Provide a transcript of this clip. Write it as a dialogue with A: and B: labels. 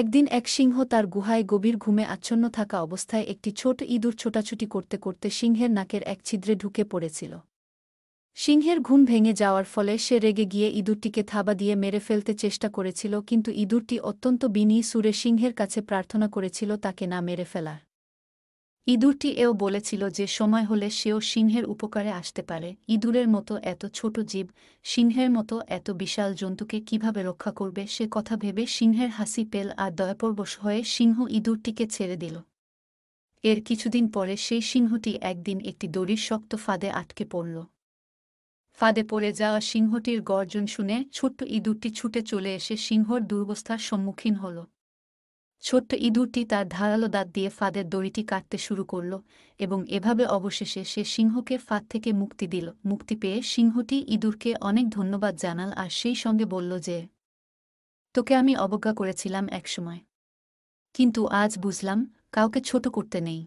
A: একদিন এক সিংহ তার গুহায় গভীর ঘুমে আচ্ছন্ন থাকা অবস্থায় একটি ছোট ইঁদুর ছোটাছুটি করতে করতে সিংহের নাকের এক ছিদ্রে ঢুকে পড়েছিল। সিংহের ঘুম ভেঙে যাওয়ার ফলে সে রেগে গিয়ে ইঁদুরটিকে থাবা দিয়ে মেরে ফেলতে চেষ্টা করেছিল, কিন্তু ইঁদুরটি অত্যন্ত বিনীত সুরে সিংহের কাছে প্রার্থনা করেছিল তাকে না মেরে ফেলার। ইঁদুরটি এও বলেছিল যে সময় হলে সেও সিংহের উপকারে আসতে পারে। ইঁদুরের মতো এত ছোট জীব সিংহের মতো এত বিশাল জন্তুকে কিভাবে রক্ষা করবে সে কথা ভেবে সিংহের হাসি পেল আর দয়াপরবশ হয়ে সিংহ ইঁদুরটিকে ছেড়ে দিল। এর কিছুদিন পরে সেই সিংহটি একদিন একটি দড়ির শক্ত ফাঁদে আটকে পড়ল। ফাঁদে পড়ে যাওয়া সিংহটির গর্জন শুনে ছোট্ট ইঁদুরটি ছুটে চলে এসে সিংহর দুরবস্থার সম্মুখীন হল। ছোট্ট ইঁদুরটি তার ধারালো দাঁত দিয়ে ফাঁদের দড়িটি কাটতে শুরু করল এবং এভাবে অবশেষে সে সিংহকে ফাঁদ থেকে মুক্তি দিল। মুক্তি পেয়ে সিংহটি ইঁদুরকে অনেক ধন্যবাদ জানাল আর সেই সঙ্গে বলল যে, তোকে আমি অবজ্ঞা করেছিলাম একসময়, কিন্তু আজ বুঝলাম কাউকে ছোট করতে নেই।